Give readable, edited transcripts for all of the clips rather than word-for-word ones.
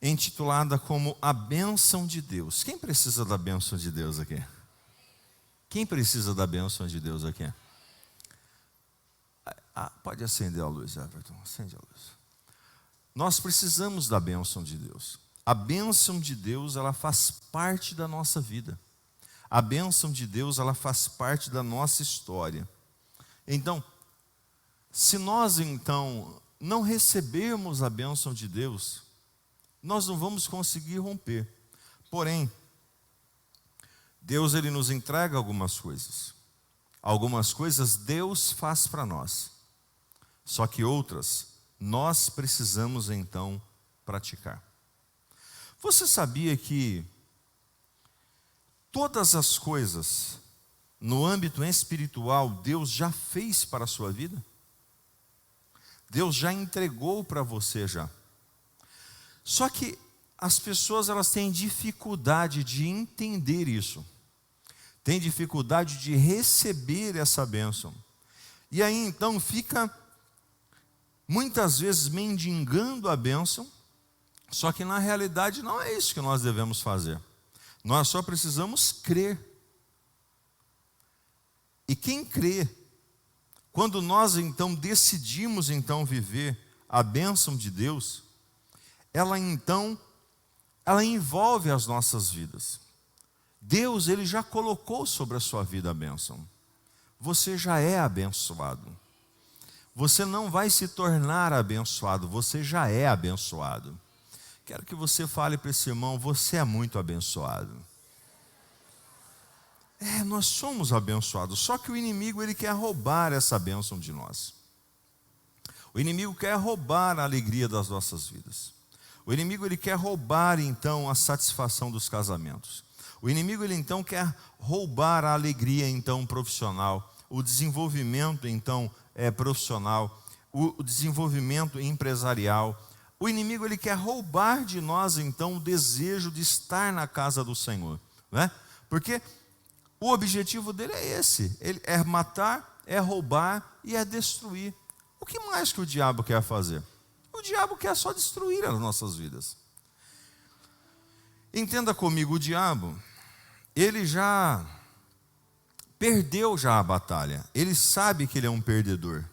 intitulada como A Bênção de Deus. Quem precisa da bênção de Deus aqui? Quem precisa da bênção de Deus aqui? Pode acender a luz, Everton, acende a luz. Nós precisamos da bênção de Deus. A bênção de Deus, ela faz parte da nossa vida. A bênção de Deus, ela faz parte da nossa história. Então, se nós então não recebermos a bênção de Deus, nós não vamos conseguir romper. Porém, Deus, ele nos entrega algumas coisas. Algumas coisas Deus faz para nós. Só que outras, nós precisamos então praticar. Você sabia que todas as coisas no âmbito espiritual Deus já fez para a sua vida? Deus já entregou para você já. Só que as pessoas, elas têm dificuldade de entender isso. Têm dificuldade de receber essa bênção. E aí então fica muitas vezes mendigando a bênção, só que na realidade não é isso que nós devemos fazer. Nós só precisamos crer. E quem crê, quando nós então decidimos então viver a bênção de Deus, ela envolve as nossas vidas. Deus, ele já colocou sobre a sua vida a bênção. Você já é abençoado. Você não vai se tornar abençoado, você já é abençoado. Quero que você fale para esse irmão, você é muito abençoado. Nós somos abençoados, só que o inimigo, ele quer roubar essa bênção de nós. O inimigo quer roubar a alegria das nossas vidas. O inimigo, ele quer roubar então a satisfação dos casamentos. O inimigo, ele então quer roubar a alegria então profissional, o desenvolvimento então profissional, o desenvolvimento empresarial. O inimigo, ele quer roubar de nós então o desejo de estar na casa do Senhor, né? Porque o objetivo dele é esse, ele é matar, é roubar e é destruir. O que mais que o diabo quer fazer? O diabo quer só destruir as nossas vidas. Entenda comigo, o diabo, ele já perdeu já a batalha. Ele sabe que ele é um perdedor.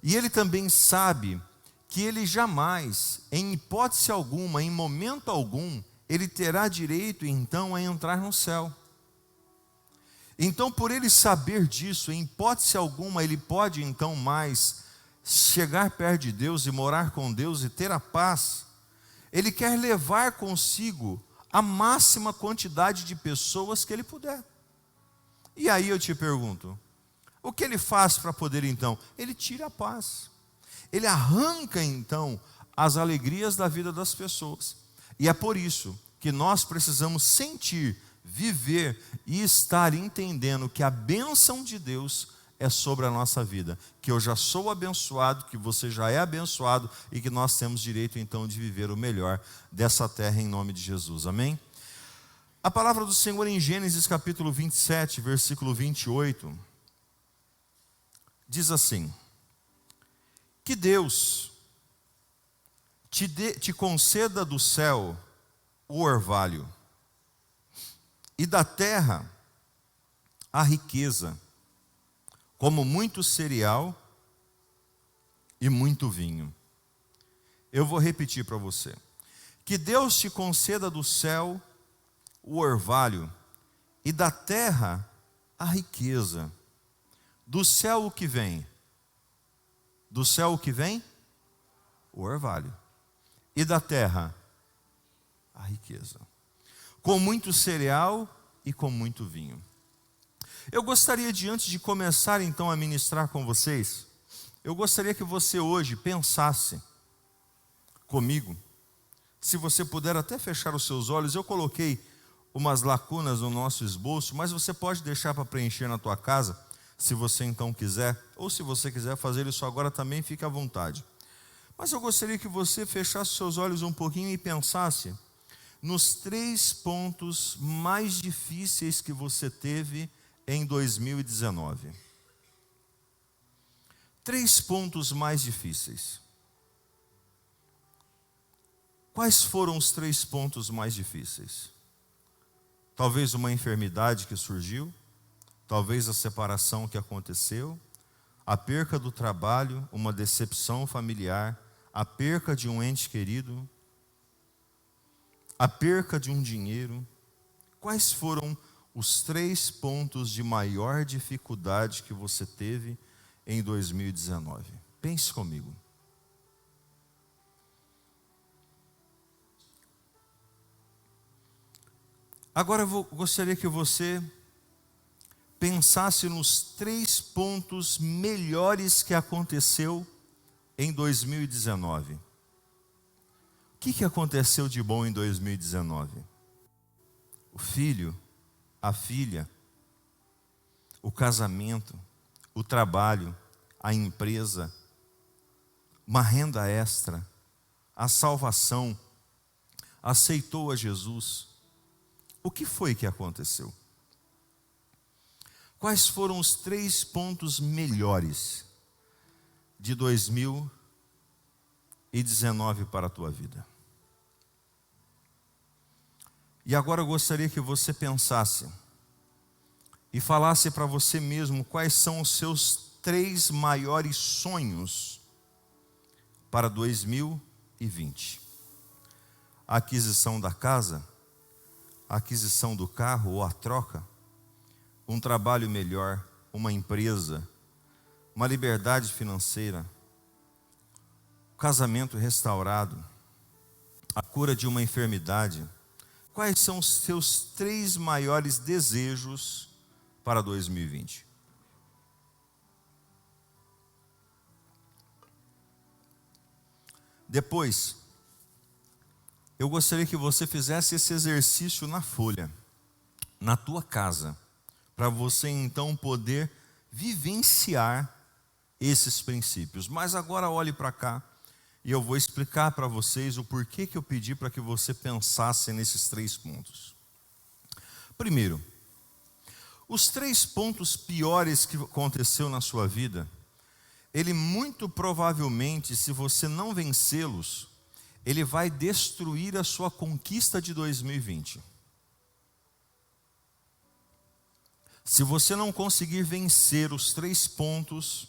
E ele também sabe que ele jamais, em hipótese alguma, em momento algum, ele terá direito então a entrar no céu. Então, por ele saber disso, em hipótese alguma, ele pode então mais chegar perto de Deus e morar com Deus e ter a paz. Ele quer levar consigo a máxima quantidade de pessoas que ele puder. E aí eu te pergunto, o que ele faz para poder então? Ele tira a paz. Ele arranca então as alegrias da vida das pessoas. E é por isso que nós precisamos sentir, viver e estar entendendo que a bênção de Deus é sobre a nossa vida, que eu já sou abençoado, que você já é abençoado e que nós temos direito então de viver o melhor dessa terra em nome de Jesus, amém? A palavra do Senhor em Gênesis capítulo 27, versículo 28, diz assim: que Deus te conceda do céu o orvalho, e da terra a riqueza, como muito cereal e muito vinho. Eu vou repetir para você. Que Deus te conceda do céu o orvalho, e da terra a riqueza. Do céu o que vem? Do céu o que vem? O orvalho. E da terra a riqueza. Com muito cereal e com muito vinho. Eu gostaria de, antes de começar então a ministrar com vocês, eu gostaria que você hoje pensasse comigo, se você puder até fechar os seus olhos. Eu coloquei umas lacunas no nosso esboço, mas você pode deixar para preencher na tua casa, se você então quiser, ou se você quiser fazer isso agora também, fique à vontade. Mas eu gostaria que você fechasse os seus olhos um pouquinho e pensasse nos 3 pontos mais difíceis que você teve em 2019. 3 pontos mais difíceis. Quais foram os 3 pontos mais difíceis? Talvez uma enfermidade que surgiu, talvez a separação que aconteceu, a perca do trabalho, uma decepção familiar, a perca de um ente querido, a perca de um dinheiro. Quais foram os 3 pontos de maior dificuldade que você teve em 2019? Pense comigo. Agora eu gostaria que você pensasse nos 3 pontos melhores que aconteceu em 2019. O que aconteceu de bom em 2019? O filho, a filha, o casamento, o trabalho, a empresa, uma renda extra, a salvação, aceitou a Jesus. O que foi que aconteceu? Quais foram os 3 pontos melhores de 2019 para a tua vida? E agora eu gostaria que você pensasse e falasse para você mesmo quais são os seus 3 maiores sonhos para 2020. A aquisição da casa, a aquisição do carro ou a troca, um trabalho melhor, uma empresa, uma liberdade financeira, um casamento restaurado, a cura de uma enfermidade. Quais são os seus 3 maiores desejos para 2020? Depois, eu gostaria que você fizesse esse exercício na folha, na tua casa, para você então poder vivenciar esses princípios. Mas agora olhe para cá e eu vou explicar para vocês o porquê que eu pedi para que você pensasse nesses 3 pontos. Primeiro, os 3 pontos piores que aconteceu na sua vida, ele muito provavelmente, se você não vencê-los, ele vai destruir a sua conquista de 2020. Se você não conseguir vencer os 3 pontos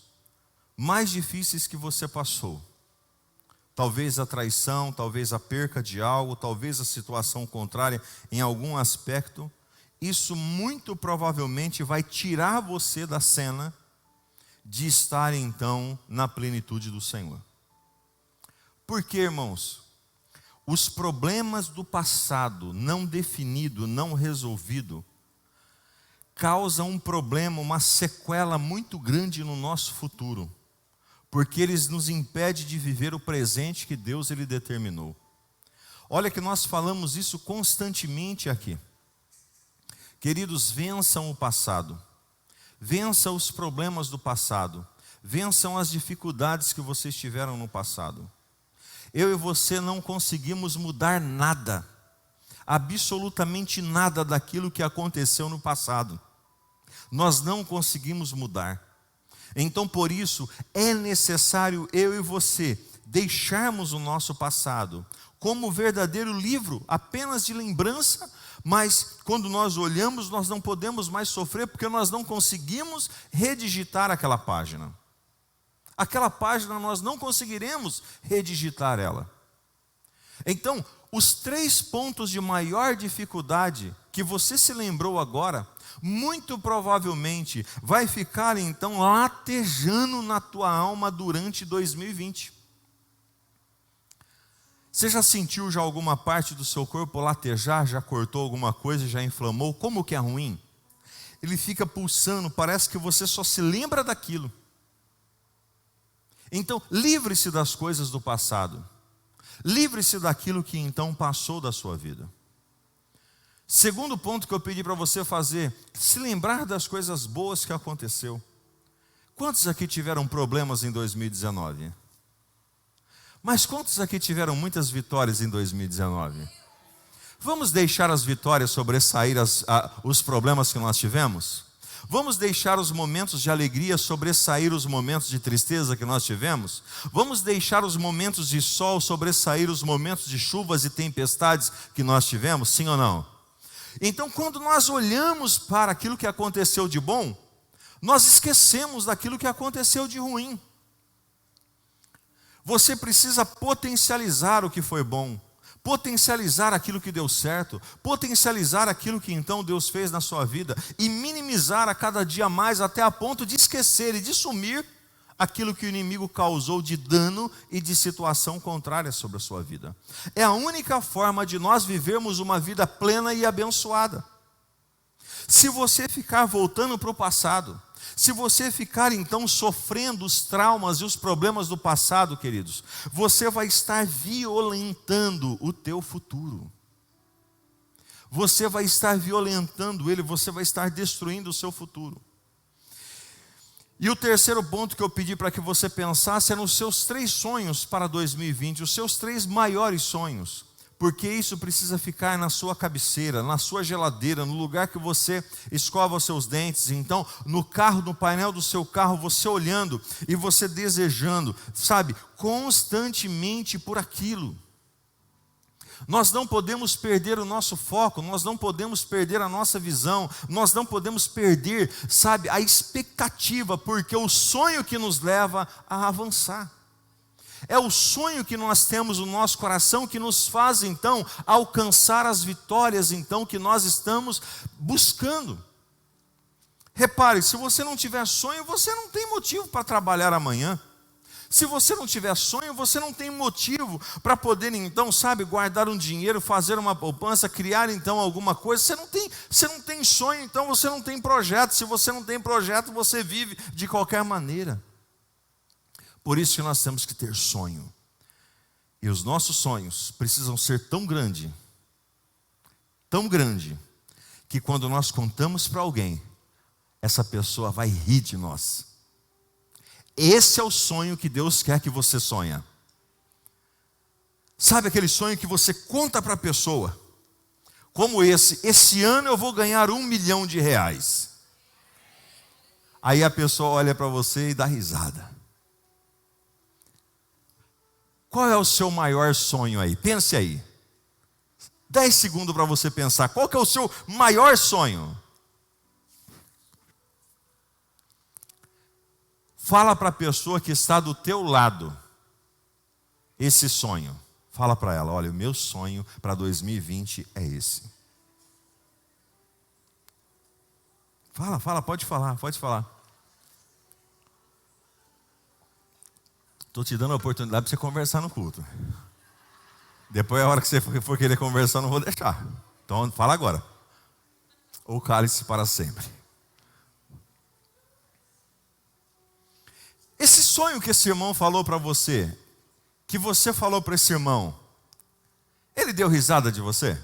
mais difíceis que você passou, talvez a traição, talvez a perca de algo, talvez a situação contrária em algum aspecto, isso muito provavelmente vai tirar você da cena de estar então na plenitude do Senhor. Por quê, irmãos? Os problemas do passado não definido, não resolvido, causam um problema, uma sequela muito grande no nosso futuro, porque eles nos impedem de viver o presente que Deus ele determinou. Olha que nós falamos isso constantemente aqui. Queridos, vençam o passado, vençam os problemas do passado, vençam as dificuldades que vocês tiveram no passado. Eu e você não conseguimos mudar nada, absolutamente nada daquilo que aconteceu no passado. Nós não conseguimos mudar. Então, por isso, é necessário eu e você deixarmos o nosso passado como verdadeiro livro, apenas de lembrança, mas quando nós olhamos, nós não podemos mais sofrer, porque nós não conseguimos redigitar aquela página. Aquela página nós não conseguiremos redigitar ela. Então, os 3 pontos de maior dificuldade que você se lembrou agora, muito provavelmente vai ficar então latejando na tua alma durante 2020. Você já sentiu já alguma parte do seu corpo latejar, já cortou alguma coisa, já inflamou? Como que é ruim? Ele fica pulsando, parece que você só se lembra daquilo. Então, livre-se das coisas do passado. Livre-se daquilo que então passou da sua vida. Segundo ponto que eu pedi para você fazer, se lembrar das coisas boas que aconteceu. Quantos aqui tiveram problemas em 2019? Mas quantos aqui tiveram muitas vitórias em 2019? Vamos deixar as vitórias sobressair os problemas que nós tivemos? Vamos deixar os momentos de alegria sobressair os momentos de tristeza que nós tivemos? Vamos deixar os momentos de sol sobressair os momentos de chuvas e tempestades que nós tivemos? Sim ou não? Então, quando nós olhamos para aquilo que aconteceu de bom, nós esquecemos daquilo que aconteceu de ruim. Você precisa potencializar o que foi bom, potencializar aquilo que deu certo, potencializar aquilo que então Deus fez na sua vida e minimizar a cada dia mais até a ponto de esquecer e de sumir aquilo que o inimigo causou de dano e de situação contrária sobre a sua vida. É a única forma de nós vivermos uma vida plena e abençoada. Se você ficar voltando para o passado, se você ficar então sofrendo os traumas e os problemas do passado, queridos, você vai estar violentando o teu futuro. Você vai estar violentando ele, você vai estar destruindo o seu futuro. E o terceiro ponto que eu pedi para que você pensasse é nos seus 3 sonhos para 2020, os seus 3 maiores sonhos. Porque isso precisa ficar na sua cabeceira, na sua geladeira, no lugar que você escova os seus dentes. Então, no carro, no painel do seu carro, você olhando e você desejando, sabe, constantemente por aquilo. Nós não podemos perder o nosso foco, nós não podemos perder a nossa visão, nós não podemos perder, sabe, a expectativa, porque o sonho que nos leva a avançar. É o sonho que nós temos no nosso coração que nos faz então alcançar as vitórias então que nós estamos buscando. Repare, se você não tiver sonho, você não tem motivo para trabalhar amanhã. Se você não tiver sonho, você não tem motivo para poder então, sabe, guardar um dinheiro, fazer uma poupança, criar então alguma coisa. Você não tem sonho, então você não tem projeto. Se você não tem projeto, você vive de qualquer maneira. Por isso que nós temos que ter sonho. E os nossos sonhos precisam ser tão grande, que quando nós contamos para alguém, essa pessoa vai rir de nós. Esse é o sonho que Deus quer que você sonha. Sabe aquele sonho que você conta para a pessoa? Como esse ano eu vou ganhar R$1 milhão. Aí a pessoa olha para você e dá risada. Qual é o seu maior sonho aí? Pense aí. 10 segundos para você pensar. Qual que é o seu maior sonho? Fala para a pessoa que está do teu lado esse sonho. Fala para ela, olha, o meu sonho para 2020 é esse. Fala, pode falar. Estou te dando a oportunidade para você conversar no culto. Depois, a hora que você for querer conversar, eu não vou deixar. Então, fala agora. Ou cale-se para sempre. Esse sonho que esse irmão falou para você, que você falou para esse irmão, ele deu risada de você?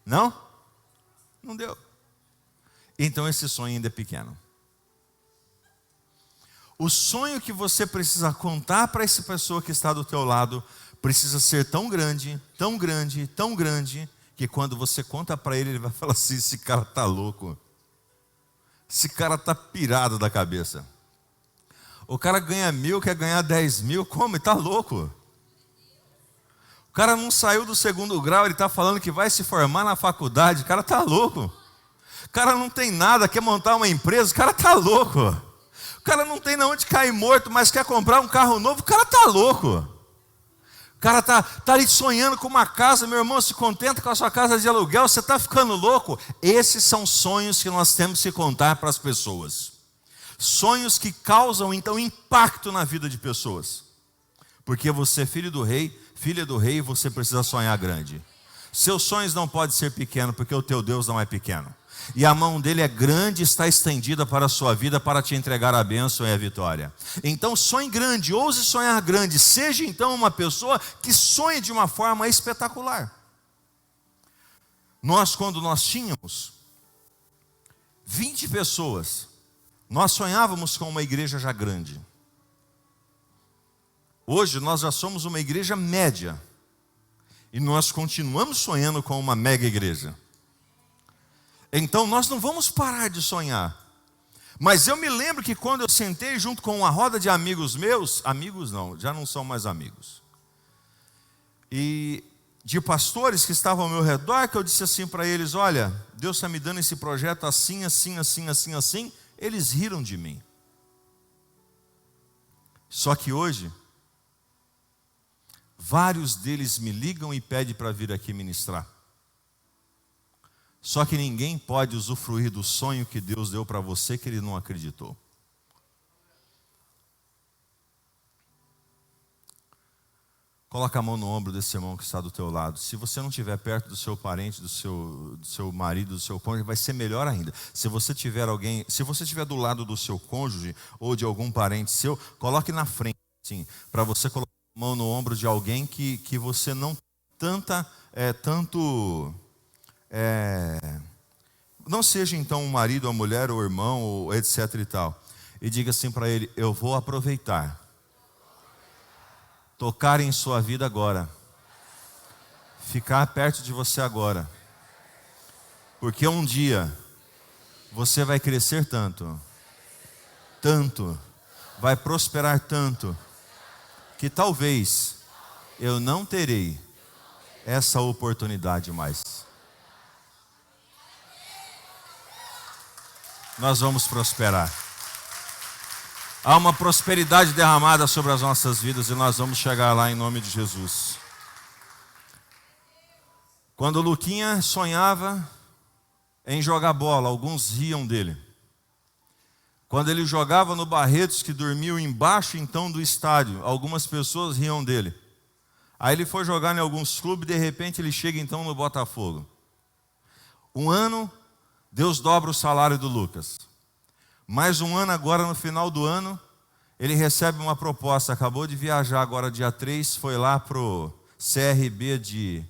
Não? Não deu. Então esse sonho ainda é pequeno. O sonho que você precisa contar para essa pessoa que está do teu lado precisa ser tão grande, que quando você conta para ele, ele vai falar assim, esse cara está louco. Esse cara está pirado da cabeça. O cara ganha 1.000, quer ganhar 10 mil, como? Ele está louco. O cara não saiu do 2º grau, ele está falando que vai se formar na faculdade, o cara está louco. O cara não tem nada, quer montar uma empresa, o cara está louco. O cara não tem onde cair morto, mas quer comprar um carro novo, o cara está louco. O cara está ali sonhando com uma casa, meu irmão, se contenta com a sua casa de aluguel, você está ficando louco. Esses são sonhos que nós temos que contar para as pessoas. Sonhos que causam então impacto na vida de pessoas. Porque você é filho do rei, filha do rei, você precisa sonhar grande. Seus sonhos não podem ser pequenos, porque o teu Deus não é pequeno. E a mão dele é grande, está estendida para a sua vida, para te entregar a bênção e a vitória. Então sonhe grande, ouse sonhar grande. Seja então uma pessoa que sonhe de uma forma espetacular. Quando nós tínhamos 20 pessoas, nós sonhávamos com uma igreja já grande. Hoje nós já somos uma igreja média. E nós continuamos sonhando com uma mega igreja. Então nós não vamos parar de sonhar. Mas eu me lembro que quando eu sentei junto com uma roda de amigos meus, amigos não, já não são mais amigos, e de pastores que estavam ao meu redor, que eu disse assim para eles: olha, Deus está me dando esse projeto assim, assim, assim, assim, assim. Eles riram de mim. Só que hoje, vários deles me ligam e pedem para vir aqui ministrar. Só que ninguém pode usufruir do sonho que Deus deu para você que ele não acreditou. Coloca a mão no ombro desse irmão que está do teu lado. Se você não estiver perto do seu parente, do seu marido, do seu cônjuge, vai ser melhor ainda. Se você tiver do lado do seu cônjuge ou de algum parente seu, coloque na frente, sim, para você colocar a mão no ombro de alguém que você não não seja então um marido, uma mulher, ou irmão, ou etc e tal. E diga assim para ele: eu vou aproveitar, tocar em sua vida agora, ficar perto de você agora, porque um dia você vai crescer tanto, vai prosperar tanto, que talvez eu não terei essa oportunidade mais. Nós vamos prosperar. Há uma prosperidade derramada sobre as nossas vidas e nós vamos chegar lá em nome de Jesus. Quando o Luquinha sonhava em jogar bola, alguns riam dele. Quando ele jogava no Barretos, que dormiam embaixo então do estádio, algumas pessoas riam dele. Aí ele foi jogar em alguns clubes e de repente ele chega então no Botafogo. Um ano, Deus dobra o salário do Lucas. Mais um ano agora, no final do ano, ele recebe uma proposta. Acabou de viajar agora dia 3, foi lá para o CRB de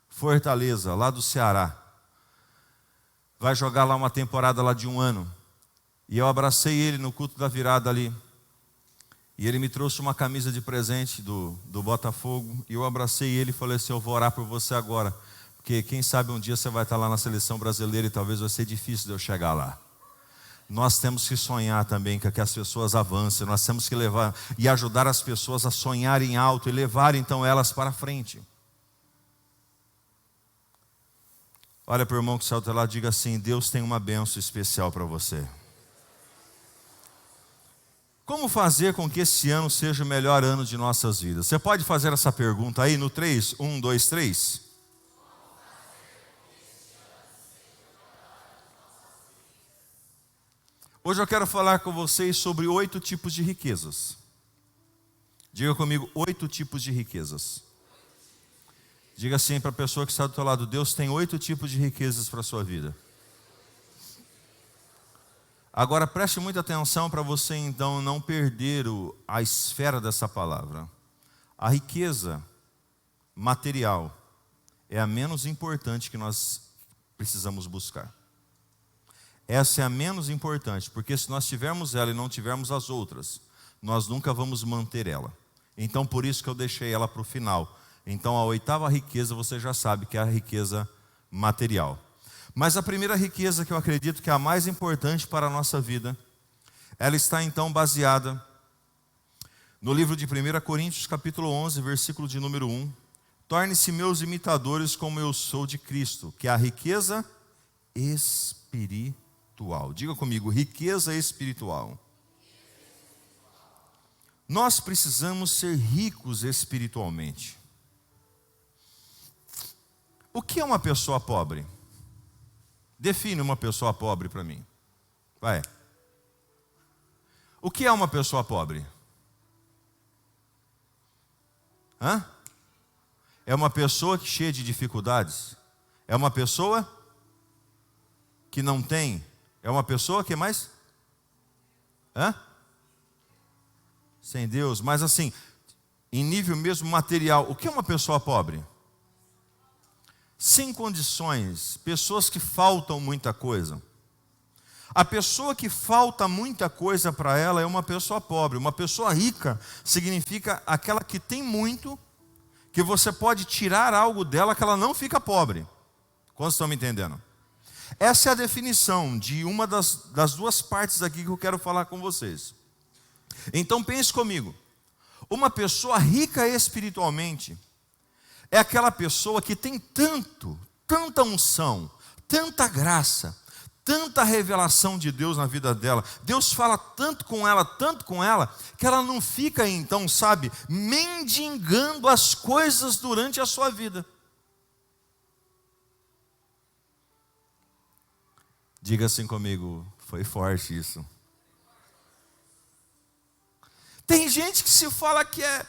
Fortaleza, lá do Ceará. Vai jogar lá uma temporada lá de um ano. E eu abracei ele no culto da virada ali. E ele me trouxe uma camisa de presente do Botafogo. E eu abracei ele e falei assim: eu vou orar por você agora. Porque quem sabe um dia você vai estar lá na seleção brasileira e talvez vai ser difícil de eu chegar lá. Nós temos que sonhar também que as pessoas avancem. Nós temos que levar e ajudar as pessoas a sonharem alto e levar então elas para frente. Olha para o irmão que está do teu lado e diga assim: Deus tem uma bênção especial para você. Como fazer com que esse ano seja o melhor ano de nossas vidas? Você pode fazer essa pergunta aí no 3, 1, 2, 3? Hoje eu quero falar com vocês sobre 8 tipos de riquezas. Diga comigo: 8 tipos de riquezas. Diga assim para a pessoa que está do teu lado: Deus tem 8 tipos de riquezas para a sua vida. Agora preste muita atenção para você então não perder a esfera dessa palavra. A riqueza material é a menos importante que nós precisamos buscar. Essa é a menos importante, porque se nós tivermos ela e não tivermos as outras, nós nunca vamos manter ela. Então por isso que eu deixei ela para o final. Então a 8ª riqueza você já sabe que é a riqueza material. Mas a primeira riqueza, que eu acredito que é a mais importante para a nossa vida, ela está então baseada no livro de 1 Coríntios capítulo 11, versículo de número 1. Torne-se meus imitadores como eu sou de Cristo, que é a riqueza espiritual. Diga comigo: riqueza espiritual. Nós precisamos ser ricos espiritualmente. O que é uma pessoa pobre? Define uma pessoa pobre para mim. Vai. O que é uma pessoa pobre? É uma pessoa que cheia de dificuldades? É uma pessoa que não tem? É uma pessoa que mais? Sem Deus. Mas assim, em nível mesmo material, o que é uma pessoa pobre? Sem condições, pessoas que faltam muita coisa. A pessoa que falta muita coisa para ela é uma pessoa pobre. Uma pessoa rica significa aquela que tem muito, que você pode tirar algo dela que ela não fica pobre. Quantos estão me entendendo? Essa é a definição de uma das duas partes aqui que eu quero falar com vocês. Então pense comigo, uma pessoa rica espiritualmente é aquela pessoa que tem tanta unção, tanta graça, tanta revelação de Deus na vida dela. Deus fala tanto com ela, que ela não fica então, sabe, mendigando as coisas durante a sua vida. Diga assim comigo, foi forte isso. Tem gente que se fala que é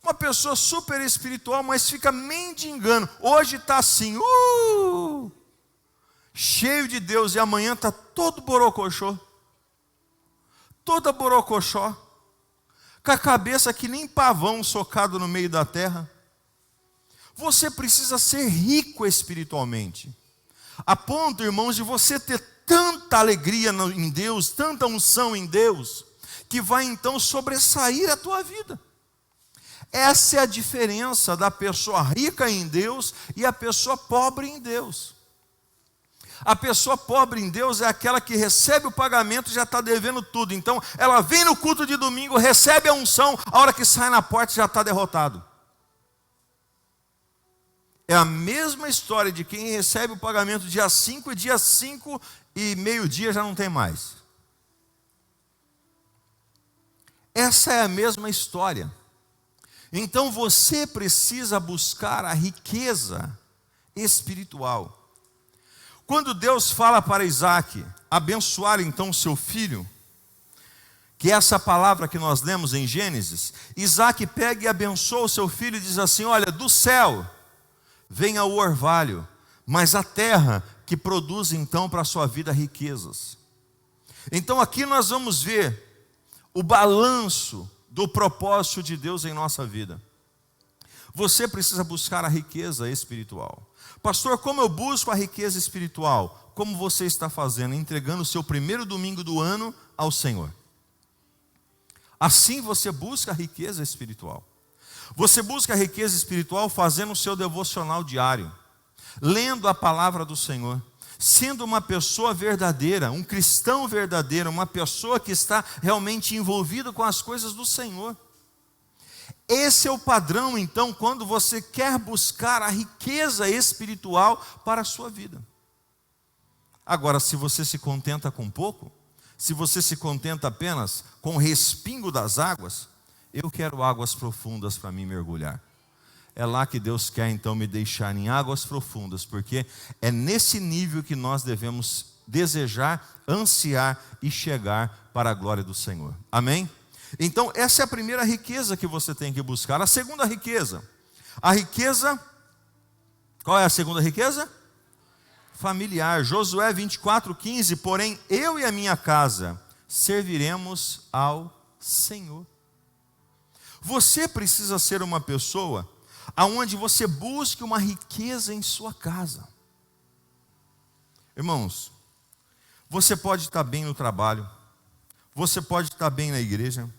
uma pessoa super espiritual, mas fica mendigando. Hoje está assim, cheio de Deus, e amanhã está todo borocochô, toda borocochó, com a cabeça que nem pavão socado no meio da terra. Você precisa ser rico espiritualmente, a ponto, irmãos, de você ter tanta alegria em Deus, tanta unção em Deus, que vai então sobressair a tua vida. Essa é a diferença da pessoa rica em Deus e a pessoa pobre em Deus. A pessoa pobre em Deus é aquela que recebe o pagamento e já está devendo tudo. Então ela vem no culto de domingo, recebe a unção, a hora que sai na porta já está derrotado. É a mesma história de quem recebe o pagamento dia 5 e meio-dia já não tem mais. Essa é a mesma história. Então você precisa buscar a riqueza espiritual. Quando Deus fala para Isaac abençoar então seu filho, que é essa palavra que nós lemos em Gênesis, Isaac pega e abençoa o seu filho e diz assim: olha, do céu venha o orvalho, mas a terra que produz então para a sua vida riquezas. Então aqui nós vamos ver o balanço do propósito de Deus em nossa vida. Você precisa buscar a riqueza espiritual. Pastor, como eu busco a riqueza espiritual? Como você está fazendo? Entregando o seu primeiro domingo do ano ao Senhor. Assim você busca a riqueza espiritual. Você busca a riqueza espiritual fazendo o seu devocional diário, lendo a palavra do Senhor, sendo uma pessoa verdadeira, um cristão verdadeiro, uma pessoa que está realmente envolvida com as coisas do Senhor. Esse é o padrão, então, quando você quer buscar a riqueza espiritual para a sua vida. Agora, se você se contenta com pouco, se você se contenta apenas com o respingo das águas, eu quero águas profundas para mim mergulhar. É lá que Deus quer então me deixar em águas profundas, porque é nesse nível que nós devemos desejar, ansiar e chegar para a glória do Senhor. Amém? Então essa é a primeira riqueza que você tem que buscar. A segunda riqueza, qual é a segunda riqueza? Familiar. Josué 24:15, porém eu e a minha casa serviremos ao Senhor. Você precisa ser uma pessoa aonde você busque uma riqueza em sua casa. Irmãos, você pode estar bem no trabalho, você pode estar bem na igreja,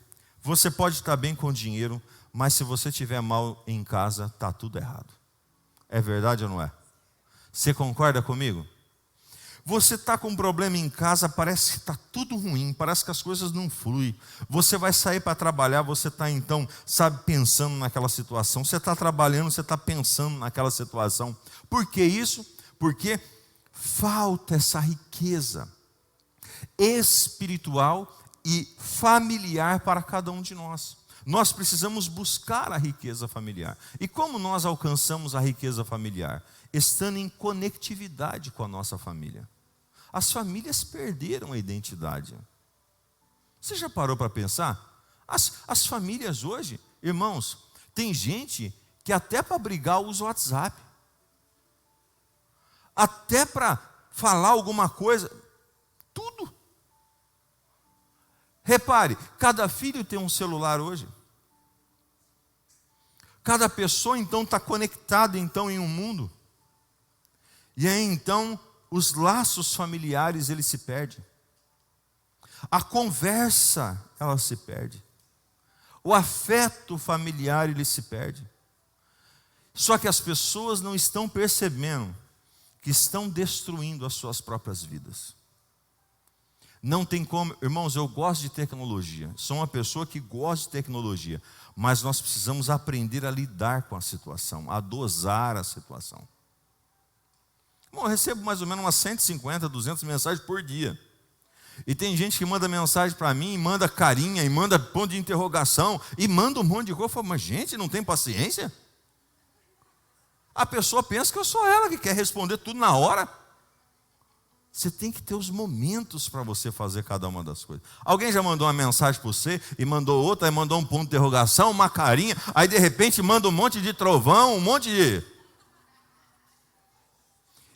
você pode estar bem com dinheiro, mas se você estiver mal em casa, está tudo errado. É verdade ou não é? Você concorda comigo? Você está com um problema em casa, parece que está tudo ruim, parece que as coisas não fluem. Você vai sair para trabalhar, você está então, sabe, pensando naquela situação. Você está trabalhando, você está pensando naquela situação. Por que isso? Porque falta essa riqueza espiritual e familiar para cada um de nós. Nós precisamos buscar a riqueza familiar. E como nós alcançamos a riqueza familiar? Estando em conectividade com a nossa família. As famílias perderam a identidade. Você já parou para pensar? As famílias hoje, irmãos, tem gente que até para brigar usa o WhatsApp. Até para falar alguma coisa, tudo. Repare, cada filho tem um celular hoje. Cada pessoa então está conectada então em um mundo. E aí então os laços familiares eles se perdem. A conversa ela se perde. O afeto familiar ele se perde. Só que as pessoas não estão percebendo que estão destruindo as suas próprias vidas. Não tem como, irmãos, eu gosto de tecnologia, sou uma pessoa que gosta de tecnologia, mas nós precisamos aprender a lidar com a situação, a dosar a situação. Bom, eu recebo mais ou menos umas 150, 200 mensagens por dia. E tem gente que manda mensagem para mim, e manda carinha, e manda ponto de interrogação, e manda um monte de coisa. Eu falo, mas gente, não tem paciência? A pessoa pensa que eu sou ela que quer responder tudo na hora. Você tem que ter os momentos para você fazer cada uma das coisas. Alguém já mandou uma mensagem para você, e mandou outra, aí mandou um ponto de interrogação, uma carinha, aí de repente manda um monte de trovão, um monte de...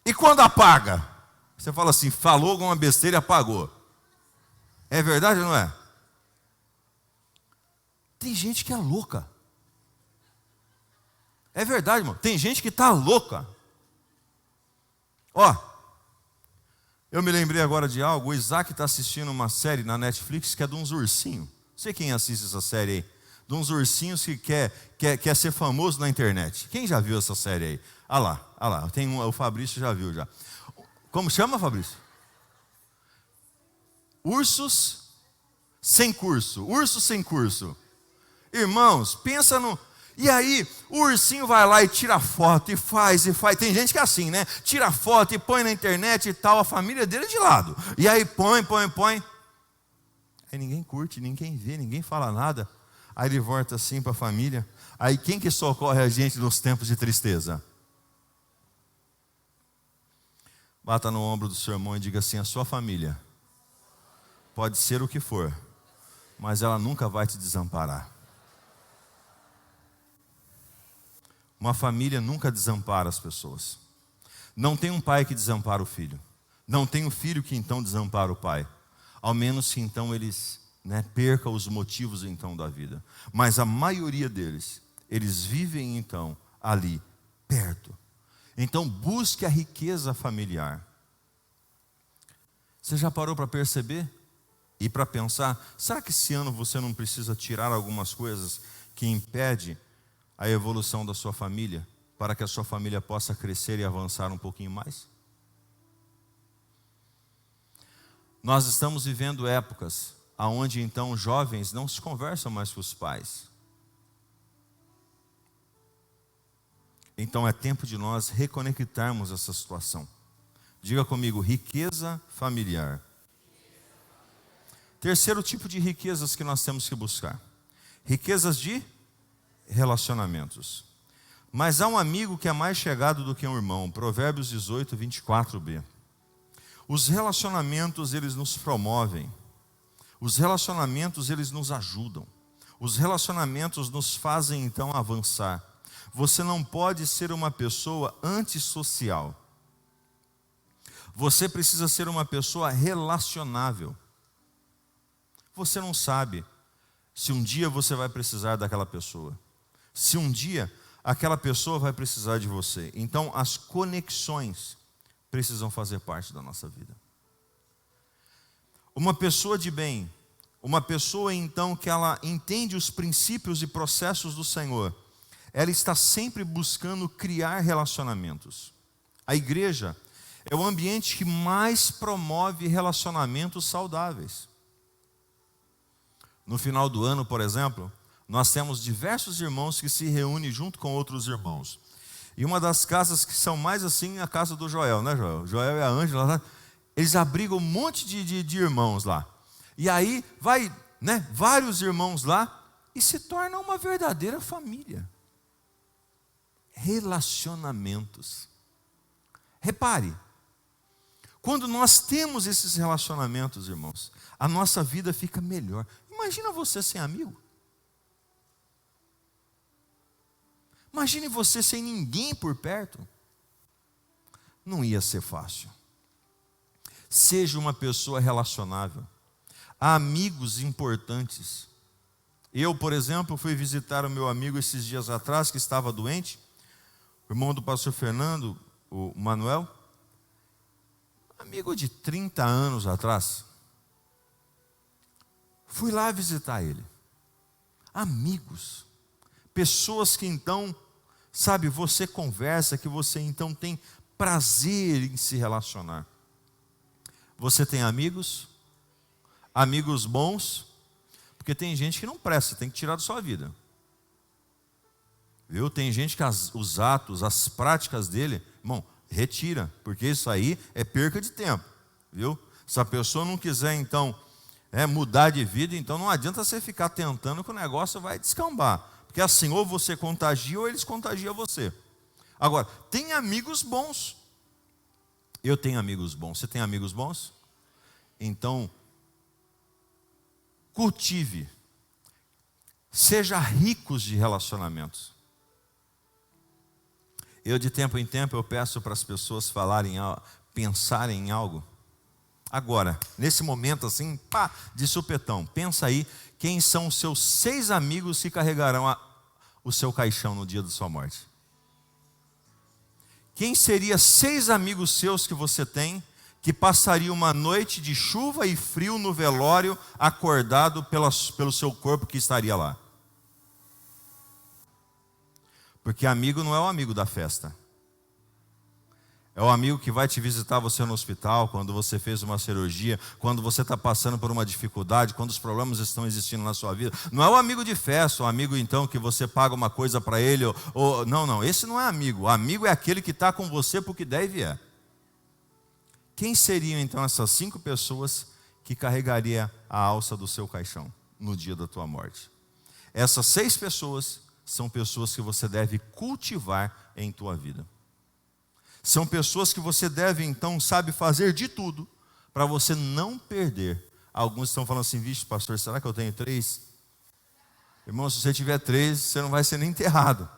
E quando apaga? Você fala assim, falou alguma besteira e apagou. É verdade ou não é? Tem gente que é louca. É verdade, irmão. Tem gente que está louca. Ó, eu me lembrei agora de algo. O Isaac está assistindo uma série na Netflix que é de uns ursinhos. Não sei quem assiste essa série aí. De uns ursinhos que quer ser famoso na internet. Quem já viu essa série aí? Ah lá. Tem o Fabrício já viu já. Como chama, Fabrício? Ursos sem curso. Urso sem curso. Irmãos, pensa no... E aí, o ursinho vai lá e tira foto, e faz. Tem gente que é assim, né? Tira foto e põe na internet e tal, a família dele de lado. E aí põe. Aí ninguém curte, ninguém vê, ninguém fala nada. Aí ele volta assim para a família. Aí quem que socorre a gente nos tempos de tristeza? Bata no ombro do seu irmão e diga assim, a sua família pode ser o que for, mas ela nunca vai te desamparar. Uma família nunca desampara as pessoas. Não tem um pai que desampara o filho. Não tem um filho que então desampara o pai. Ao menos que então eles percam os motivos então da vida. Mas a maioria deles, eles vivem então ali, perto. Então busque a riqueza familiar. Você já parou para perceber? E para pensar, será que esse ano você não precisa tirar algumas coisas que impedem a evolução da sua família, para que a sua família possa crescer e avançar um pouquinho mais? Nós estamos vivendo épocas onde então jovens não se conversam mais com os pais. Então é tempo de nós reconectarmos essa situação. Diga comigo, riqueza familiar. Terceiro tipo de riquezas que nós temos que buscar. Riquezas de relacionamentos. Mas há um amigo que é mais chegado do que um irmão. Provérbios 18, 24b. Os relacionamentos, eles nos promovem. Os relacionamentos, eles nos ajudam. Os relacionamentos nos fazem então avançar. Você não pode ser uma pessoa antissocial. Você precisa ser uma pessoa relacionável. Você não sabe se um dia você vai precisar daquela pessoa. Se um dia aquela pessoa vai precisar de você. Então as conexões precisam fazer parte da nossa vida. Uma pessoa de bem, uma pessoa então que ela entende os princípios e processos do Senhor, ela está sempre buscando criar relacionamentos. A igreja é o ambiente que mais promove relacionamentos saudáveis. No final do ano, por exemplo, nós temos diversos irmãos que se reúnem junto com outros irmãos. E uma das casas que são mais assim é a casa do Joel, né, Joel? Joel e a Ângela, eles abrigam um monte de irmãos lá. E aí vai, vários irmãos lá e se torna uma verdadeira família. Relacionamentos. Repare, quando nós temos esses relacionamentos, irmãos, a nossa vida fica melhor. Imagina você sem amigo. Imagine você sem ninguém por perto. Não ia ser fácil. Seja uma pessoa relacionável. Há amigos importantes. Eu, por exemplo, fui visitar o meu amigo esses dias atrás, que estava doente. O irmão do pastor Fernando, o Manuel. Amigo de 30 anos atrás. Fui lá visitar ele. Amigos. Pessoas que então, sabe, você conversa, que você então tem prazer em se relacionar. Você tem amigos? Amigos bons? Porque tem gente que não presta, tem que tirar da sua vida. Viu? Tem gente que os atos, as práticas dele, irmão, retira, porque isso aí é perca de tempo. Viu? Se a pessoa não quiser, então, mudar de vida, então não adianta você ficar tentando que o negócio vai descambar. Porque assim, ou você contagia ou eles contagiam você. Agora, tem amigos bons. Eu tenho amigos bons. Você tem amigos bons? Então, cultive. Seja ricos de relacionamentos. Eu, de tempo em tempo, eu peço para as pessoas pensarem em algo. Agora, nesse momento assim, de supetão, pensa aí, quem são os seus 6 amigos que carregarão o seu caixão no dia da sua morte? Quem seria 6 amigos seus que você tem, que passaria uma noite de chuva e frio no velório, acordado pelo seu corpo que estaria lá? Porque amigo não é o amigo da festa. É o amigo que vai te visitar você no hospital, quando você fez uma cirurgia, quando você está passando por uma dificuldade, quando os problemas estão existindo na sua vida. Não é o amigo de festa, o amigo então que você paga uma coisa para ele. Não, esse não é amigo. O amigo é aquele que está com você porque der e vier. Quem seriam então essas 5 pessoas que carregaria a alça do seu caixão no dia da tua morte? Essas 6 pessoas são pessoas que você deve cultivar em tua vida. São pessoas que você deve, então, fazer de tudo para você não perder. Alguns estão falando assim, vixe, pastor, será que eu tenho 3? Irmão, se você tiver 3, você não vai ser nem enterrado.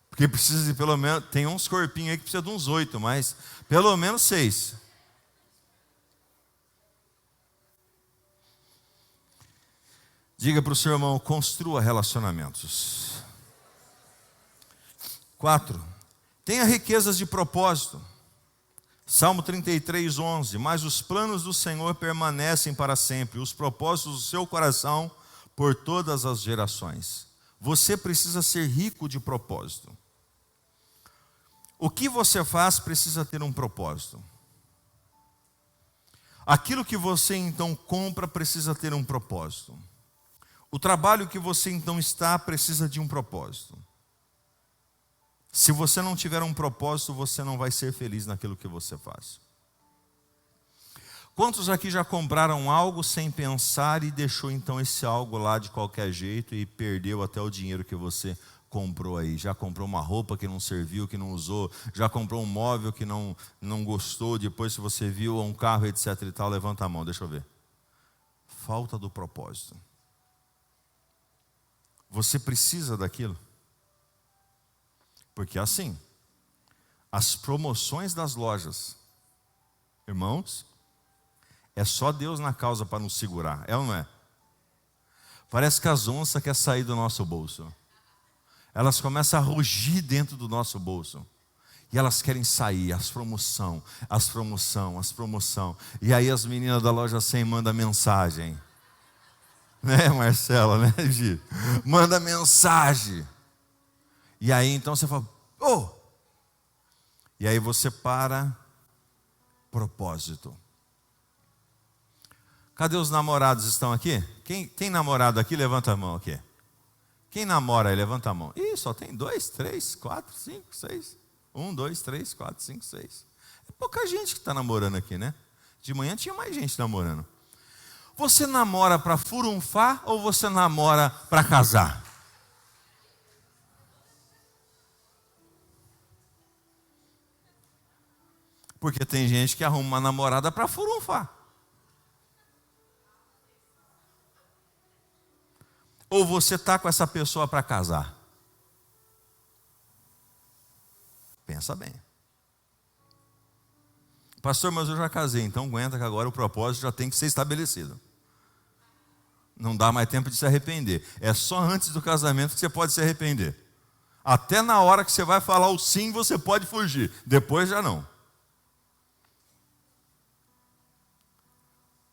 Porque precisa de pelo menos, tem uns corpinhos aí que precisa de uns 8, mas pelo menos 6. Diga para o seu irmão, construa relacionamentos. 4. Tenha riquezas de propósito. Salmo 33, 11. Mas os planos do Senhor permanecem para sempre, os propósitos do seu coração por todas as gerações. Você precisa ser rico de propósito. O que você faz precisa ter um propósito. Aquilo que você então compra precisa ter um propósito. O trabalho que você então está precisa de um propósito. Se você não tiver um propósito, você não vai ser feliz naquilo que você faz. Quantos aqui já compraram algo sem pensar e deixou então esse algo lá de qualquer jeito e perdeu até o dinheiro que você comprou aí? Já comprou uma roupa que não serviu, que não usou, já comprou um móvel que não gostou, depois se você viu um carro, etc e tal, levanta a mão, deixa eu ver. Falta do propósito. Você precisa daquilo? Porque assim, as promoções das lojas, irmãos, é só Deus na causa para nos segurar, é ou não é? Parece que as onças querem sair do nosso bolso. Elas começam a rugir dentro do nosso bolso. E elas querem sair, as promoção. E aí as meninas da loja 100 mandam mensagem. Né, Marcela, né, Gi? Manda mensagem. E aí então você fala, E aí você para, propósito. Cadê os namorados? Estão aqui? Quem tem namorado aqui, levanta a mão aqui. Quem namora aí, levanta a mão. Ih, só tem 2, 3, 4, 5, 6. 1, 2, 3, 4, 5, 6. É pouca gente que está namorando aqui, né? De manhã tinha mais gente namorando. Você namora para furunfar ou você namora para casar? Porque tem gente que arruma uma namorada para furunfar. Ou você está com essa pessoa para casar? Pensa bem. Pastor, mas eu já casei, então aguenta que agora o propósito já tem que ser estabelecido. Não dá mais tempo de se arrepender. É só antes do casamento que você pode se arrepender. Até na hora que você vai falar o sim, você pode fugir. Depois já não.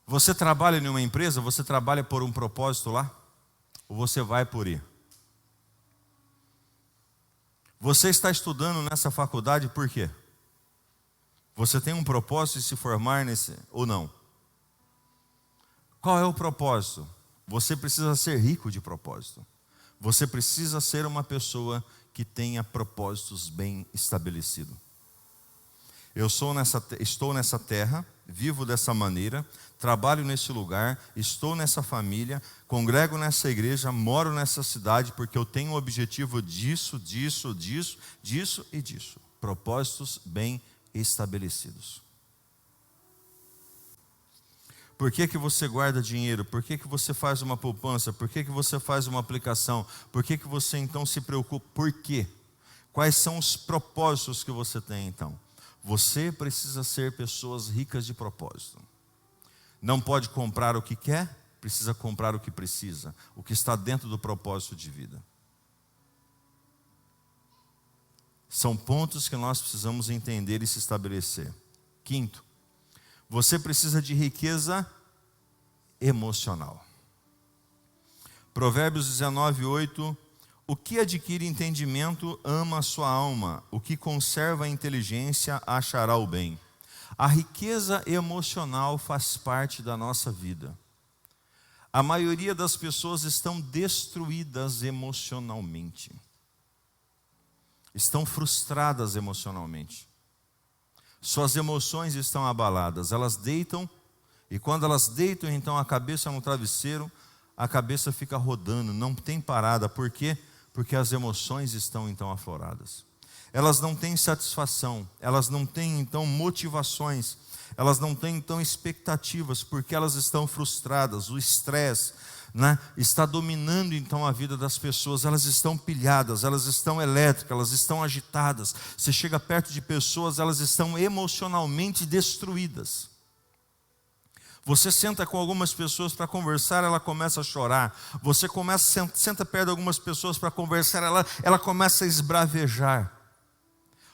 Você trabalha em uma empresa, você trabalha por um propósito lá? Ou você vai por ir? Você está estudando nessa faculdade por quê? Você tem um propósito de se formar nesse ou não? Qual é o propósito? Você precisa ser rico de propósito. Você precisa ser uma pessoa que tenha propósitos bem estabelecidos. Estou nessa terra, vivo dessa maneira, trabalho nesse lugar, estou nessa família, congrego nessa igreja, moro nessa cidade, porque eu tenho o objetivo disso e disso. Propósitos bem estabelecidos. Por que você guarda dinheiro? Por que você faz uma poupança? Por que você faz uma aplicação? Por que você então se preocupa? Por quê? Quais são os propósitos que você tem então? Você precisa ser pessoas ricas de propósito. Não pode comprar o que quer, precisa comprar o que precisa, o que está dentro do propósito de vida. São pontos que nós precisamos entender e se estabelecer. Quinto, você precisa de riqueza emocional. Provérbios 19:8. O que adquire entendimento ama a sua alma, o que conserva a inteligência achará o bem. A riqueza emocional faz parte da nossa vida. A maioria das pessoas estão destruídas emocionalmente. Estão frustradas emocionalmente. Suas emoções estão abaladas. Elas deitam, e quando elas deitam então a cabeça no travesseiro, a cabeça fica rodando, não tem parada. Por quê? Porque as emoções estão então afloradas. Elas não têm satisfação, elas não têm então motivações, elas não têm então expectativas, porque elas estão frustradas. O estresse, está dominando então a vida das pessoas. Elas estão pilhadas, elas estão elétricas, elas estão agitadas. Você chega perto de pessoas, elas estão emocionalmente destruídas. Você senta com algumas pessoas para conversar, ela começa a chorar. Você senta perto de algumas pessoas para conversar, ela começa a esbravejar.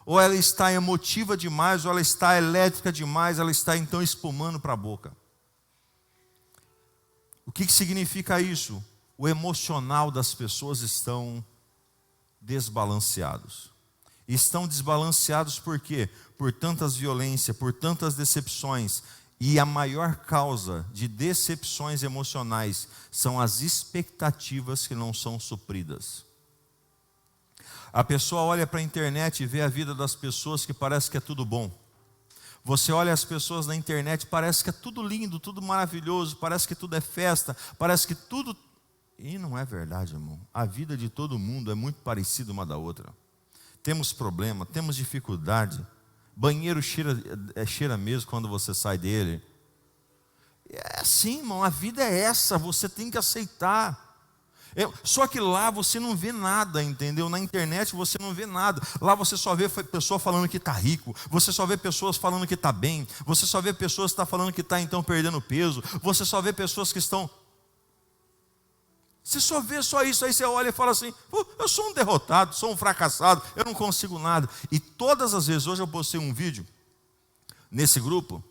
Ou ela está emotiva demais, ou ela está elétrica demais, ela está então espumando para a boca. O que significa isso? O emocional das pessoas estão desbalanceados. Estão desbalanceados por quê? Por tantas violências, por tantas decepções. E a maior causa de decepções emocionais são as expectativas que não são supridas. A pessoa olha para a internet e vê a vida das pessoas que parece que é tudo bom. Você olha as pessoas na internet, parece que é tudo lindo, tudo maravilhoso, parece que tudo é festa, parece que tudo... E não é verdade, irmão. A vida de todo mundo é muito parecida uma da outra. Temos problema, temos dificuldade. Banheiro cheira mesmo quando você sai dele. É assim, irmão, a vida é essa, você tem que aceitar. Só que lá você não vê nada, entendeu? Na internet você não vê nada. Lá você só vê pessoa falando que está rico. Você só vê pessoas falando que está bem. Você só vê pessoas que estão falando que está então perdendo peso. Você só vê pessoas que estão... Você só vê só isso, aí você olha e fala assim, eu sou um derrotado, sou um fracassado, eu não consigo nada. E todas as vezes, hoje eu postei um vídeo nesse grupo,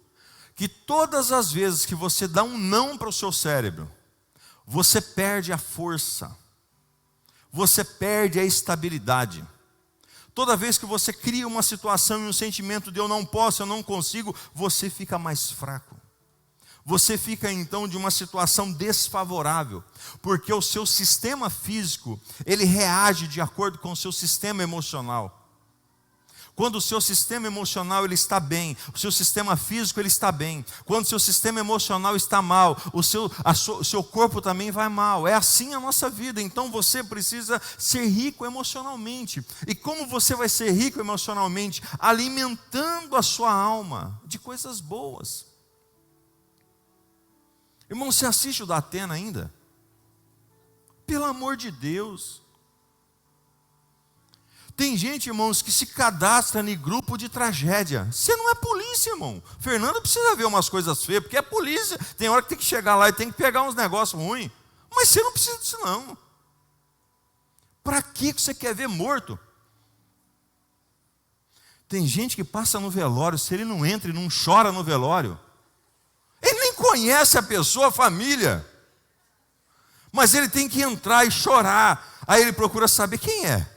que todas as vezes que você dá um não para o seu cérebro, você perde a força, você perde a estabilidade. Toda vez que você cria uma situação e um sentimento de eu não posso, eu não consigo, você fica mais fraco. Você fica então de uma situação desfavorável, porque o seu sistema físico, ele reage de acordo com o seu sistema emocional. Quando o seu sistema emocional ele está bem, o seu sistema físico ele está bem. Quando o seu sistema emocional está mal, o seu corpo também vai mal. É assim a nossa vida. Então você precisa ser rico emocionalmente. E como você vai ser rico emocionalmente? Alimentando a sua alma de coisas boas. Irmão, você assiste o da Atena ainda? Pelo amor de Deus. Tem gente, irmãos, que se cadastra em grupo de tragédia. Você não é polícia, irmão. Fernando precisa ver umas coisas feias, porque é polícia. Tem hora que tem que chegar lá e tem que pegar uns negócios ruins. Mas você não precisa disso, não. Para que você quer ver morto? Tem gente que passa no velório, se ele não entra e não chora no velório, ele nem conhece a pessoa, a família. Mas ele tem que entrar e chorar. Aí ele procura saber quem é.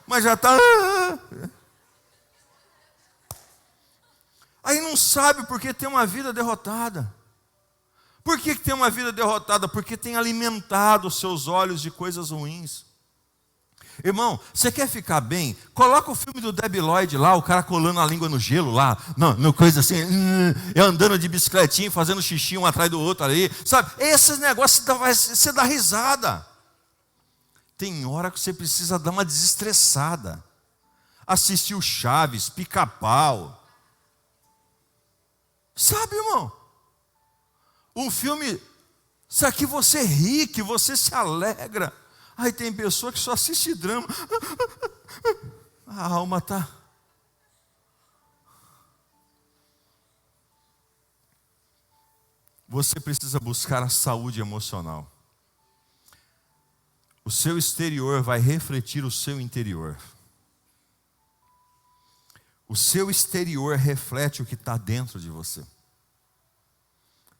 mas já está... Aí não sabe porque tem uma vida derrotada. Por que tem uma vida derrotada? Porque tem alimentado os seus olhos de coisas ruins. Irmão, você quer ficar bem? Coloca o filme do Debi Lloyd lá, o cara colando a língua no gelo lá, no coisa assim, andando de bicicletinha, fazendo xixi um atrás do outro ali, sabe? Esses negócios você dá risada. Tem hora que você precisa dar uma desestressada. Assistir o Chaves, Pica-Pau. Sabe, irmão? Um filme, isso aqui você ri, que você se alegra. Aí tem pessoa que só assiste drama. A alma está... Você precisa buscar a saúde emocional. O seu exterior vai refletir o seu interior. O seu exterior reflete o que está dentro de você.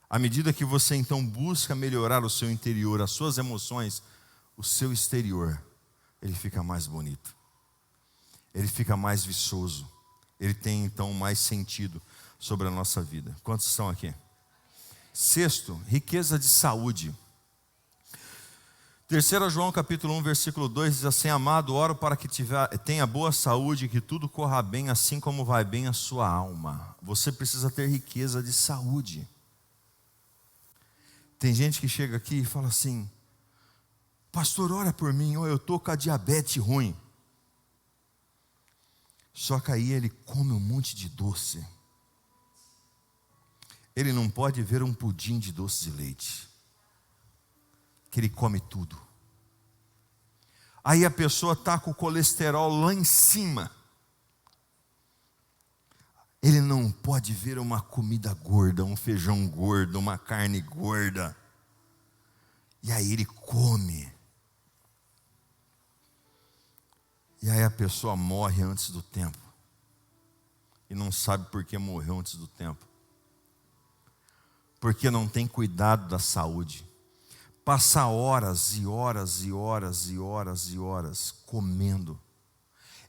À medida que você então busca melhorar o seu interior, as suas emoções, o seu exterior, ele fica mais bonito. Ele fica mais viçoso. Ele tem então mais sentido sobre a nossa vida. Quantos estão aqui? Sexto, riqueza de saúde. 3 João capítulo 1, versículo 2 diz assim: amado, oro para que tenha boa saúde e que tudo corra bem, assim como vai bem a sua alma. Você precisa ter riqueza de saúde. Tem gente que chega aqui e fala assim: pastor, ora por mim, eu estou com a diabetes ruim. Só que aí ele come um monte de doce. Ele não pode ver um pudim de doce de leite, que ele come tudo. Aí a pessoa está com o colesterol lá em cima. Ele não pode ver uma comida gorda, um feijão gordo, uma carne gorda. E aí ele come. E aí a pessoa morre antes do tempo. E não sabe por que morreu antes do tempo. Porque não tem cuidado da saúde. Passa horas e horas e horas e horas e horas comendo.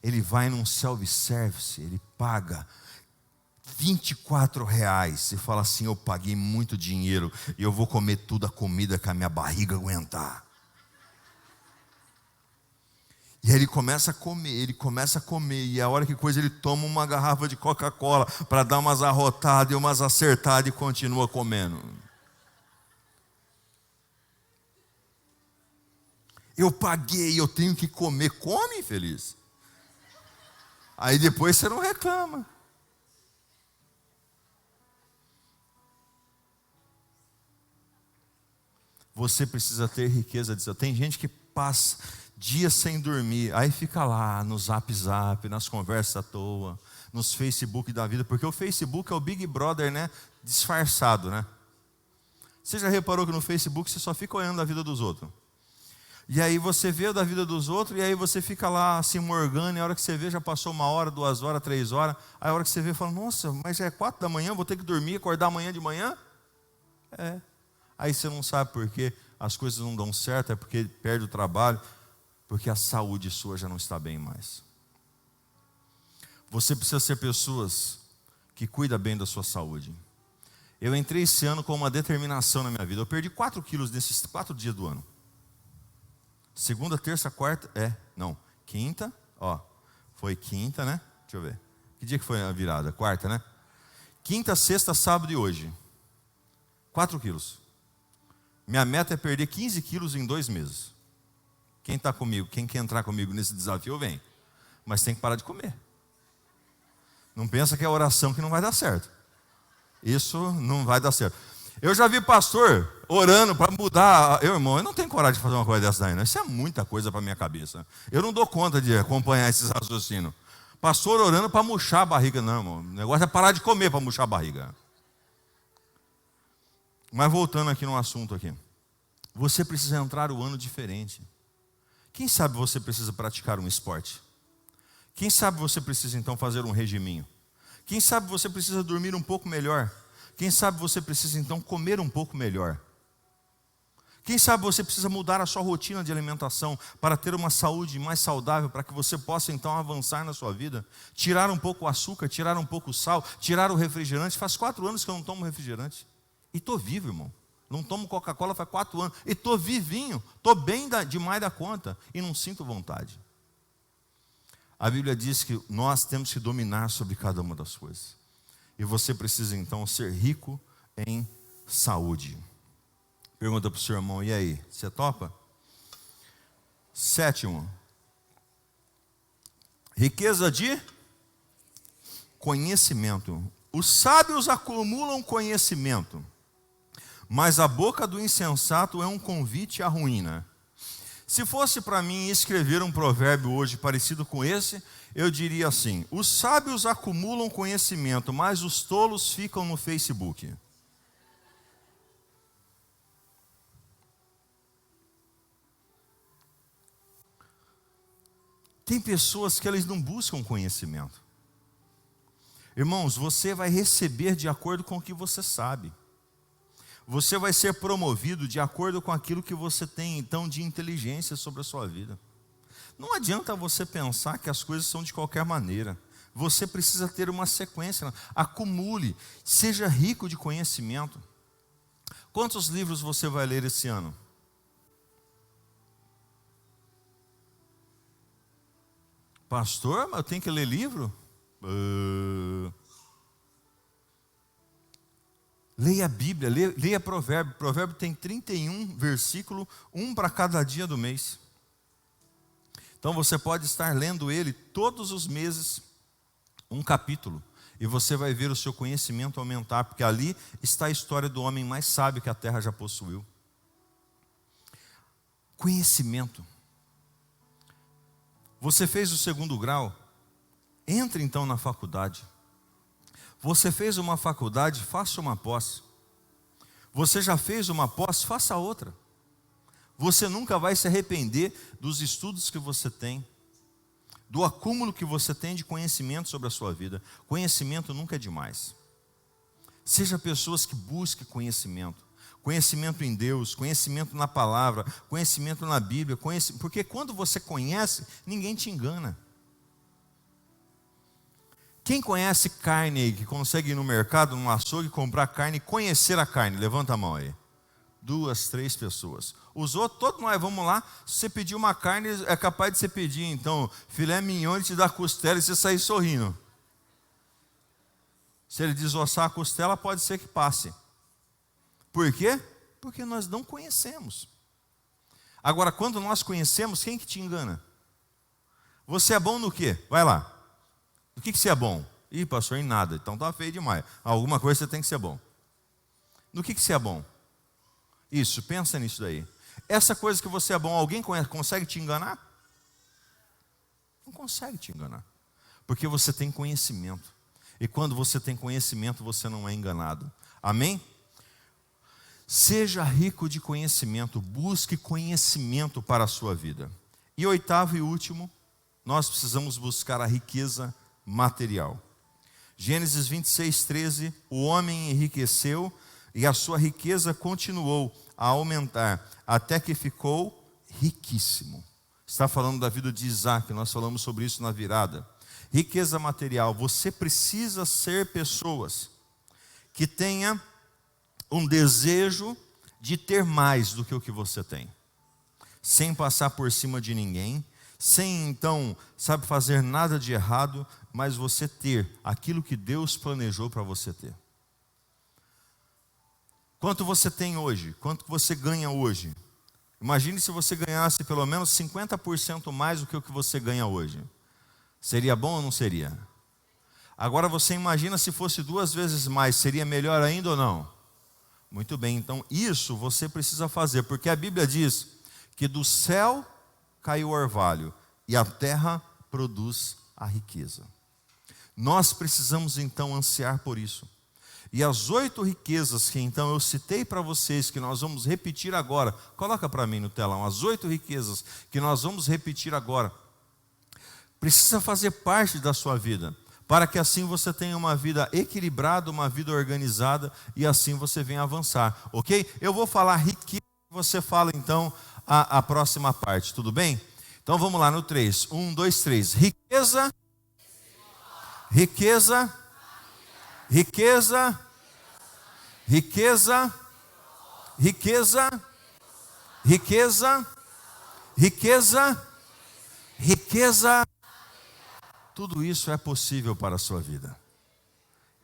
Ele vai num self-service, ele paga R$24 e fala assim: eu paguei muito dinheiro e eu vou comer toda a comida que a minha barriga aguentar. E aí ele começa a comer, e a hora que coisa ele toma uma garrafa de Coca-Cola para dar umas arrotadas e umas acertadas e continua comendo. Eu paguei, eu tenho que comer. Come, infeliz. Aí depois você não reclama. Você precisa ter riqueza de saúde. Tem gente que passa dias sem dormir, aí fica lá no Zap, nas conversas à toa, nos Facebook da vida, porque o Facebook é o Big Brother, né? Disfarçado, né? Você já reparou que no Facebook você só fica olhando a vida dos outros? E aí você vê da vida dos outros, e aí você fica lá se morgando, e a hora que você vê já passou 1 hora, 2 horas, 3 horas, aí a hora que você vê fala: nossa, mas já é 4 da manhã, vou ter que dormir, acordar amanhã de manhã? É. Aí você não sabe por quê, as coisas não dão certo, é porque perde o trabalho, porque a saúde sua já não está bem mais. Você precisa ser pessoas que cuidam bem da sua saúde. Eu entrei esse ano com uma determinação na minha vida. Eu perdi 4 quilos nesses 4 dias do ano. Segunda, terça, quarta, quinta, foi quinta, né? Deixa eu ver. Que dia que foi a virada? Quarta, né? Quinta, sexta, sábado e hoje. 4 quilos. Minha meta é perder 15 quilos em 2 meses. Quem está comigo, quem quer entrar comigo nesse desafio, vem. Mas tem que parar de comer. Não pensa que é oração que não vai dar certo. Isso não vai dar certo. Eu já vi pastor orando para mudar. Irmão, eu não tenho coragem de fazer uma coisa dessa daí, não. Isso é muita coisa para minha cabeça. Eu não dou conta de acompanhar esses raciocínios. Pastor orando para murchar a barriga, não, irmão. O negócio é parar de comer para murchar a barriga. Mas voltando aqui no assunto aqui. Você precisa entrar o ano diferente. Quem sabe você precisa praticar um esporte? Quem sabe você precisa então fazer um regiminho? Quem sabe você precisa dormir um pouco melhor? Quem sabe você precisa então comer um pouco melhor? Quem sabe você precisa mudar a sua rotina de alimentação para ter uma saúde mais saudável, para que você possa então avançar na sua vida. Tirar um pouco o açúcar, tirar um pouco o sal, tirar o refrigerante. Faz 4 anos que eu não tomo refrigerante. E estou vivo, irmão. Não tomo Coca-Cola faz 4 anos. E estou vivinho. Estou bem demais da conta. E não sinto vontade. A Bíblia diz que nós temos que dominar sobre cada uma das coisas. E você precisa então ser rico em saúde. Pergunta para o seu irmão, e aí, você topa? 7º, riqueza de conhecimento. Os sábios acumulam conhecimento, mas a boca do insensato é um convite à ruína. Se fosse para mim escrever um provérbio hoje parecido com esse, eu diria assim: os sábios acumulam conhecimento, mas os tolos ficam no Facebook. Tem pessoas que elas não buscam conhecimento. Irmãos, você vai receber de acordo com o que você sabe. Você vai ser promovido de acordo com aquilo que você tem, então, de inteligência sobre a sua vida. Não adianta você pensar que as coisas são de qualquer maneira. Você precisa ter uma sequência. Acumule, seja rico de conhecimento. Quantos livros você vai ler esse ano? Pastor, mas eu tenho que ler livro? Leia a Bíblia, leia Provérbio. Provérbio tem 31 versículos, um para cada dia do mês. Então você pode estar lendo ele todos os meses, um capítulo. E você vai ver o seu conhecimento aumentar, porque ali está a história do homem mais sábio que a terra já possuiu. Conhecimento. Você fez o 2º grau? Entre então na faculdade. Você fez uma faculdade? Faça uma pós. Você já fez uma pós? Faça outra. Você nunca vai se arrepender dos estudos que você tem, do acúmulo que você tem de conhecimento sobre a sua vida. Conhecimento nunca é demais. Seja pessoas que busquem conhecimento. Conhecimento em Deus, conhecimento na palavra, conhecimento na Bíblia, porque quando você conhece, ninguém te engana. Quem conhece carne aí, que consegue ir no mercado, no açougue, comprar carne e conhecer a carne? Levanta a mão aí. 2, 3 pessoas. Os outros, todos nós vamos lá, se você pedir uma carne, é capaz de você pedir, então, filé mignon, ele te dá costela e você sair sorrindo. Se ele desossar a costela, pode ser que passe. Por quê? Porque nós não conhecemos. Agora, quando nós conhecemos, quem que te engana? Você é bom no quê? Vai lá. No que você é bom? Ih, pastor, em nada. Então tá feio demais. Alguma coisa você tem que ser bom. No que você é bom? Isso, pensa nisso daí. Essa coisa que você é bom, alguém consegue te enganar? Não consegue te enganar. Porque você tem conhecimento. E quando você tem conhecimento, você não é enganado. Amém? Seja rico de conhecimento, busque conhecimento para a sua vida. E 8º e último, nós precisamos buscar a riqueza material. Gênesis 26, 13, o homem enriqueceu e a sua riqueza continuou a aumentar, até que ficou riquíssimo. Está falando da vida de Isaac, nós falamos sobre isso na virada. Riqueza material, você precisa ser pessoas que tenham um desejo de ter mais do que o que você tem, sem passar por cima de ninguém, sem então, fazer nada de errado, mas você ter aquilo que Deus planejou para você ter. Quanto você tem hoje? Quanto você ganha hoje? Imagine se você ganhasse pelo menos 50% mais do que o que você ganha hoje. Seria bom ou não seria? Agora você imagina se fosse 2 vezes mais, seria melhor ainda ou não? Muito bem, então isso você precisa fazer, porque a Bíblia diz que do céu cai o orvalho e a terra produz a riqueza. Nós precisamos então ansiar por isso. E as 8 riquezas que então eu citei para vocês, que nós vamos repetir agora, coloca para mim no telão, as 8 riquezas que nós vamos repetir agora, precisa fazer parte da sua vida, para que assim você tenha uma vida equilibrada, uma vida organizada, e assim você venha avançar, ok? Eu vou falar riqueza Você fala então a próxima parte, tudo bem? Então vamos lá no 3. 1, 2, 3. Riqueza, riqueza, riqueza, riqueza, riqueza, riqueza, riqueza, riqueza. Tudo isso é possível para a sua vida.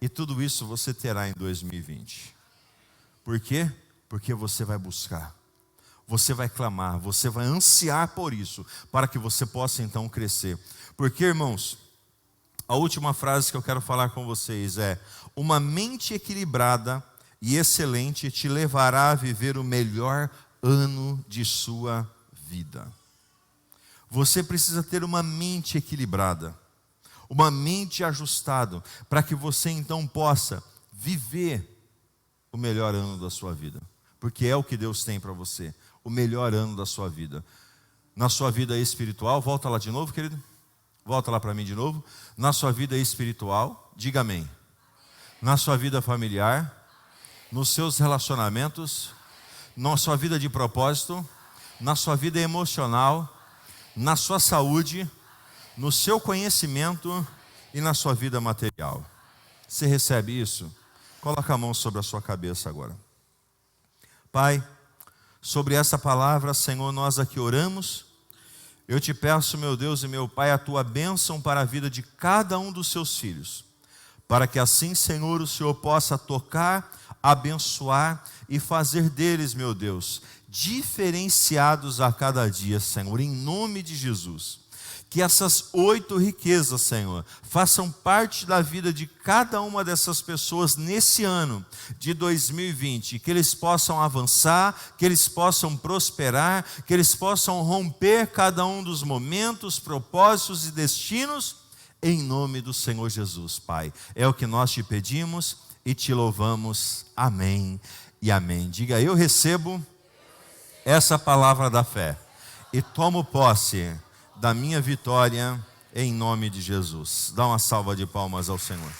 E tudo isso você terá em 2020. Por quê? Porque você vai buscar, você vai clamar, você vai ansiar por isso, para que você possa então crescer. Porque, irmãos, a última frase que eu quero falar com vocês é: uma mente equilibrada e excelente te levará a viver o melhor ano de sua vida. Você precisa ter uma mente equilibrada, uma mente ajustada, para que você então possa viver o melhor ano da sua vida. Porque é o que Deus tem para você, o melhor ano da sua vida. Na sua vida espiritual, volta lá de novo, querido. Volta lá para mim de novo. Na sua vida espiritual, diga amém. Na sua vida familiar, nos seus relacionamentos, na sua vida de propósito, na sua vida emocional, na sua saúde, no seu conhecimento e na sua vida material. Você recebe isso? Coloca a mão sobre a sua cabeça agora. Pai, sobre essa palavra, Senhor, nós aqui oramos. Eu te peço, meu Deus e meu Pai, a tua bênção para a vida de cada um dos seus filhos, para que assim, Senhor, o Senhor possa tocar, abençoar e fazer deles, meu Deus, diferenciados a cada dia, Senhor, em nome de Jesus. Que essas 8 riquezas, Senhor, façam parte da vida de cada uma dessas pessoas nesse ano de 2020. Que eles possam avançar, que eles possam prosperar, que eles possam romper cada um dos momentos, propósitos e destinos, em nome do Senhor Jesus, Pai. É o que nós te pedimos e te louvamos. Amém e amém. Diga: eu recebo essa palavra da fé e tomo posse da minha vitória, em nome de Jesus. Dá uma salva de palmas ao Senhor.